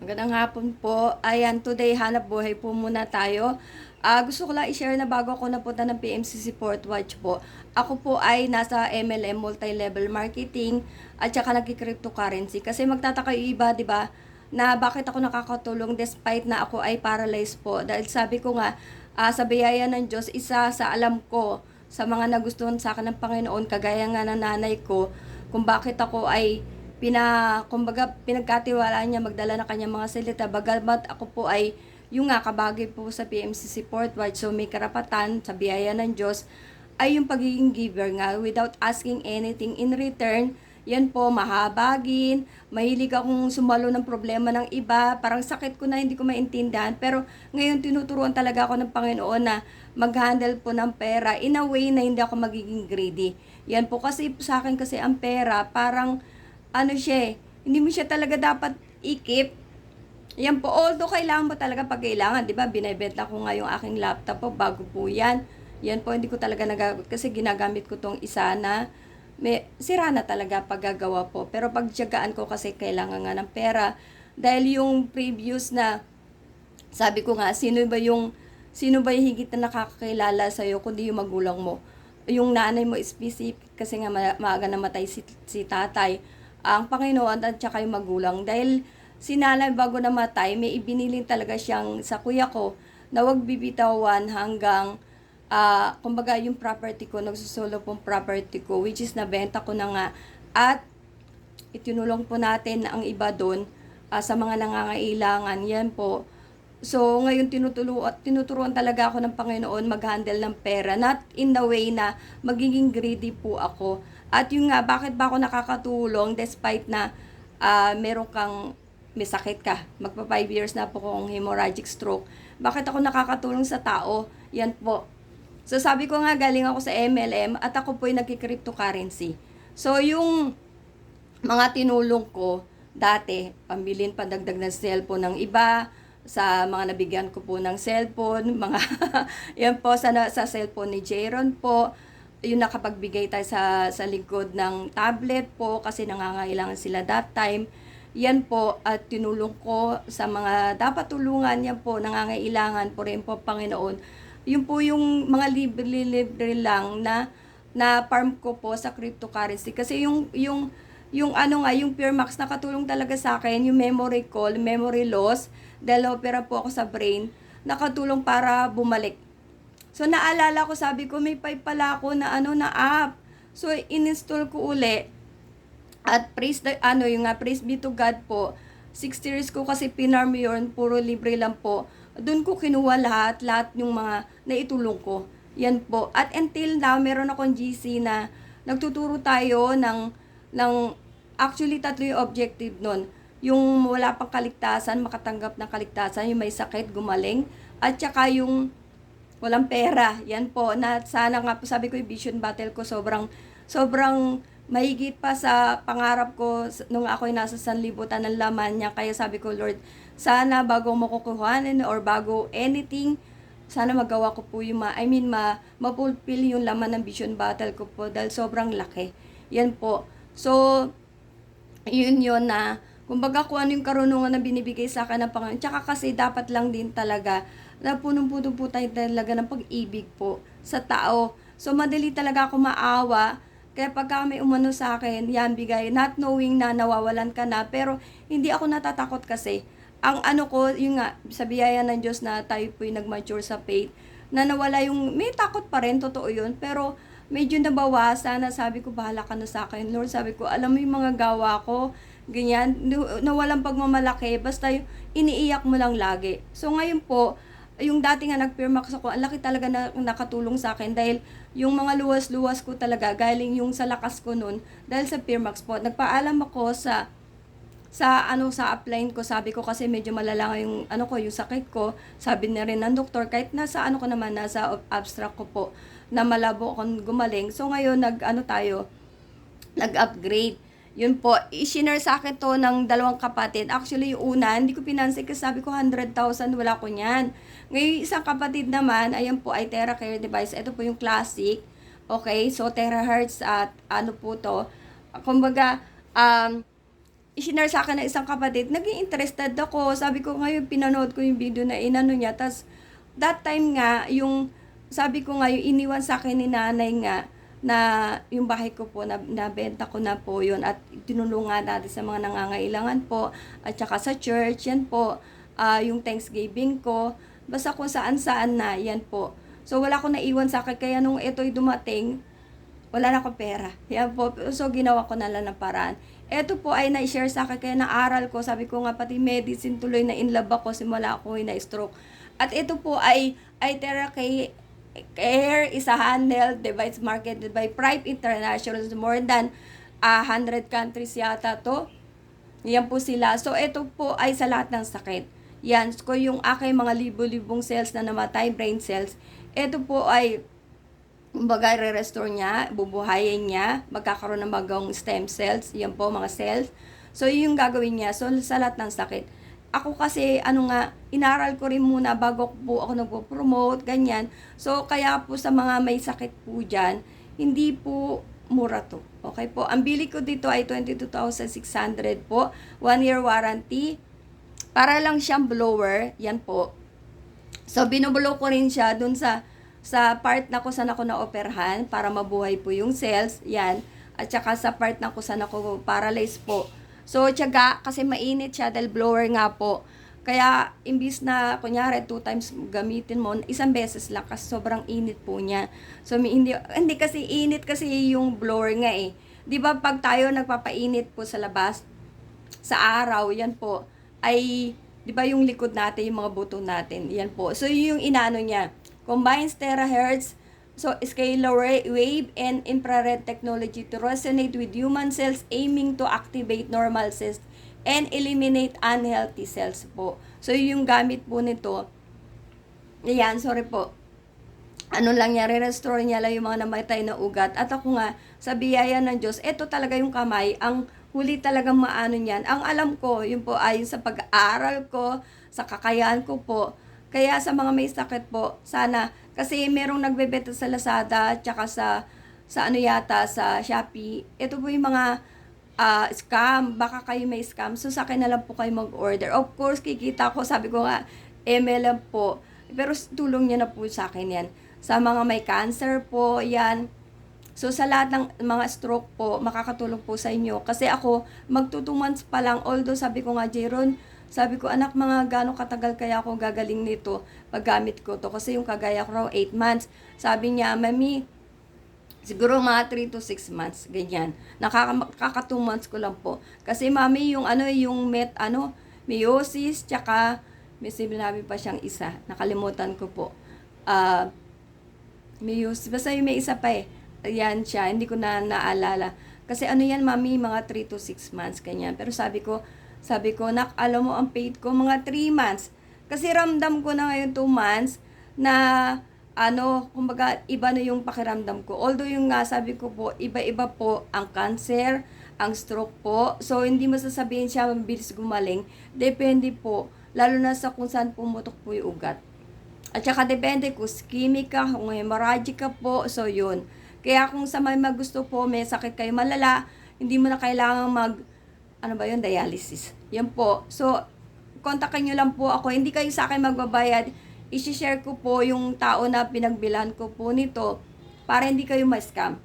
Magandang hapon po. Ayan, today hanap buhay po muna tayo. Gusto ko lang i-share na bago ako napunta ng PMCC Portwatch po. Ako po ay nasa MLM, Multi-Level Marketing, at saka nagki-cryptocurrency. Kasi magtataka yung iba, di ba, na bakit ako nakakatulong despite na ako ay paralyzed po. Dahil sabi ko nga, sa biyaya ng Diyos, isa sa alam ko, sa mga nagustuhan sa akin ng Panginoon, kagaya nga ng nanay ko, kung bakit ako ay kumbaga pinagkatiwalaan niya magdala ng kanyang mga salita, bagamat ako po ay yung nga kabagay po sa PMCC Portwide, so may karapatan sa biyaya ng Diyos ay yung pagiging giver nga without asking anything in return. Yan po, mahabagin, mahilig akong sumalo ng problema ng iba, parang sakit ko na hindi ko maintindihan, pero ngayon tinuturuan talaga ako ng Panginoon na mag-handle po ng pera in a way na hindi ako magiging greedy. Yan po kasi sa akin kasi ang pera parang ano siya hindi mo siya talaga dapat ikip. Yan po, although kailangan mo talaga pag kailangan, di ba, binibenta ko nga yung aking laptop po, bago po yan. Yan po, hindi ko talaga nagagamit kasi ginagamit ko tong isa na sira na talaga paggagawa po. Pero pagtiyagaan ko kasi kailangan nga ng pera. Dahil yung previous na, sabi ko nga, sino ba yung higit na nakakakilala sa'yo kundi yung magulang mo. Yung nanay mo specific kasi nga maaga namatay si tatay, ang Panginoon at saka yung magulang. Dahil si nanay bago namatay, may ibiniling talaga siyang sa kuya ko na wag bibitawan hanggang kumbaga yung property ko, nagsusolo pong property ko, which is nabenta ko na nga. At itinulong po natin ang iba doon sa mga nangangailangan. Yan po. So, ngayon tinuturuan talaga ako ng Panginoon mag-handle ng pera. Not in the way na magiging greedy po ako. At yung nga, bakit ba ako nakakatulong despite na meron kang may sakit ka. Magpa 5 years na po kong hemorrhagic stroke. Bakit ako nakakatulong sa tao? Yan po. So, sabi ko nga, galing ako sa MLM at ako po ay nagki-cryptocurrency. So, yung mga tinulong ko dati, pambilin pandagdag ng cellphone ng iba, sa mga nabigyan ko po ng cellphone, mga yan po sa cellphone ni Jaron po, yung nakapagbigay tayo sa lingkod ng tablet po kasi nangangailangan sila that time. Yan po at tinulong ko sa mga dapat tulungan, yan po nangangailangan po rin po Panginoon. Yun po yung mga libre-libre lang na farm ko po sa cryptocurrency kasi yung ano nga, yung Pure Max nakatulong talaga sa akin, yung memory call, memory loss, dahil opera po ako sa brain, nakatulong para bumalik. So, naalala ko, sabi ko, may pipe pala ako na na app. So, in-install ko uli. At praise be to God po. 60 years ko kasi pinarm yun, puro libre lang po. Doon ko kinuha lahat yung mga naitulong ko. Yan po. At until now, meron akong GC na nagtuturo tayo ng actually tatlo yung objective nun. Yung wala pang kaligtasan, makatanggap ng kaligtasan, yung may sakit, gumaling, at saka yung walang pera. Yan po, na sana nga po, sabi ko yung vision battle ko, sobrang mahigit pa sa pangarap ko nung ako'y nasa sanlibutan ng laman niya. Kaya sabi ko, Lord, sana bago mo kukuhanin or bago anything, sana magawa ko po yung mapulfill yung laman ng vision battle ko po dahil sobrang laki. Yan po. So, yun na, kumbaga kung ano yung karunungan na binibigay sa akin ng Panginoon. Tsaka kasi dapat lang din talaga na punong-puno po tayo talaga ng pag-ibig po sa tao. So, madali talaga ako maawa. Kaya pagka may umano sa akin, yan bigay, not knowing na nawawalan ka na, pero hindi ako natatakot kasi. Ang ano ko, yung nga, sa biyaya ng Diyos na tayo po'y nag-mature sa faith, na nawala yung, may takot pa rin, totoo yun, pero medyo nabawasan na sabi ko, bahala ka na sa akin, Lord. Sabi ko, alam mo yung mga gawa ko, ganyan, na walang pagmamalaki, basta yung iniiyak mo lang lagi. So ngayon po, yung dati nga nag-Firmax ako, ang laki talaga na nakatulong sa akin dahil yung mga luwas-luwas ko talaga, galing yung sa lakas ko nun, dahil sa Firmax po, nagpaalam ako sa upline ko, sabi ko kasi medyo malala yung yung sakit ko. Sabi na rin ng doktor kahit nasa nasa abstract ko po na malabo akong gumaling. So ngayon nag-upgrade. Yun po, i-share sa akin to ng dalawang kapatid. Actually, yung una, hindi ko pinansin kasi sabi ko 100,000, wala ko niyan. Ngayon, isang kapatid naman, ayan po, ay TerraCare device. Ito po yung classic. Okay, so terahertz at ano po to. Kumbaga, isinare sa akin ng isang kapatid, naging interested ako. Sabi ko ngayon, pinanood ko yung video na inano niya. Tas, that time nga, yung, sabi ko nga, yung iniwan sa akin ni nanay nga, na yung bahay ko po, nabenta ko na po yun. At tinulungan natin sa mga nangangailangan po. At saka sa church, yan po. Yung Thanksgiving ko. Basta kung saan-saan na, yan po. So, wala ko naiwan sa akin. Kaya nung ito'y dumating, wala na akong pera. Yan po. So, ginawa ko na lang ng paraan. Ito po ay na-share sa akin kaya naaral ko. Sabi ko nga pati medicine tuloy na in love ako simula ako na-stroke. At ito po ay Theracare Care is a handheld device marketed by Prime International. More than 100 countries yata to. Yan po sila. So, ito po ay sa lahat ng sakit. Yan. So, yung aking mga libo-libong cells na namatay, brain cells, ito po ay kumbaga, re-restore niya, bubuhayin niya, magkakaroon ng bagong stem cells, yan po, mga cells. So, yun yung gagawin niya. So, sa lahat ng sakit. Ako kasi, inaral ko rin muna bago po ako nagpo-promote, ganyan. So, kaya po sa mga may sakit po dyan, hindi po mura to. Okay po. Ang bili ko dito ay 22,600 po. 1 year warranty. Para lang siyang blower. Yan po. So, binublow ko rin siya dun sa part na kung saan ako na-operahan para mabuhay po yung cells, yan. At saka sa part na kung saan ako paralyzed po. So, tiyaga, kasi mainit siya dahil blower nga po. Kaya, imbis na, kunyari, 2 times gamitin mo, isang beses lang kasi sobrang init po niya. So, hindi kasi init kasi yung blower nga eh. Di ba pag tayo nagpapainit po sa labas, sa araw, yan po, ay, di ba yung likod natin, yung mga buto natin, yan po. So, yung inaano niya, combines terahertz, so scalar wave and infrared technology to resonate with human cells, aiming to activate normal cells and eliminate unhealthy cells po. So, yung gamit po nito, ayan, sorry po, ano lang niya, re-restore niya lang yung mga namatay na ugat. At ako nga, sa biyaya ng Diyos, ito talaga yung kamay, ang huli talagang maano niyan. Ang alam ko, yun po ay sa pag-aaral ko, sa kakayahan ko po. Kaya sa mga may sakit po, sana, kasi merong nagbebenta sa Lazada, tsaka sa ano yata, sa Shopee. Ito po yung mga scam, baka kayo may scam. So sa akin na lang po kayo mag-order. Of course, kikita ko, sabi ko nga, ML lang po. Pero tulong niya na po sa akin yan. Sa mga may cancer po, yan. So, sa lahat ng mga stroke po, makakatulong po sa inyo. Kasi ako, magto 2 months pa lang, although sabi ko nga, Jeron, sabi ko, anak, mga gano'ng katagal kaya ako gagaling nito paggamit ko to. Kasi yung kagaya ko raw, 8 months. Sabi niya, Mami, siguro mga 3 to 6 months, ganyan. Nakaka 2 months ko lang po. Kasi, Mami, yung meiosis, tsaka, may sinabi pa siyang isa. Nakalimutan ko po. Meiosis, basta yung may isa pa eh. Ayan siya, hindi ko na naalala. Kasi ano yan, Mami, mga 3 to 6 months, ganyan. Pero sabi ko, nak, alam mo, ang paid ko, mga 3 months. Kasi ramdam ko na ngayon 2 months, na, kumbaga, iba na yung pakiramdam ko. Although yung nga, sabi ko po, iba-iba po ang cancer, ang stroke po. So, hindi mo sasabihin siya, mabilis gumaling. Depende po, lalo na sa kung saan pumutok po yung ugat. At saka depende kung ischemic ka, kung hemorrhagic ka po, so yun. Kaya kung sa may magusto po, may sakit kayo malala, hindi mo na kailangan dialysis. Yan po. So, kontakin nyo lang po ako. Hindi kayo sa akin magbabayad. I-share ko po yung tao na pinagbilan ko po nito para hindi kayo ma-scam.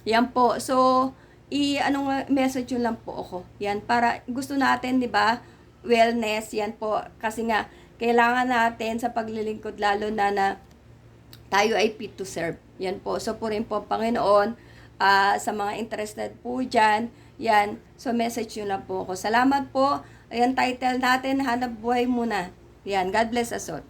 Yan po. So, message nyo lang po ako. Yan, para gusto natin, di ba, wellness, yan po. Kasi nga, kailangan natin sa paglilingkod, lalo na tayo ay fit to serve. Yan po. So, purin po Panginoon sa mga interested po dyan. Yan. So, message nyo lang po ako. Salamat po. Ayan, title natin, Hanap Buhay Muna. Yan. God bless us all.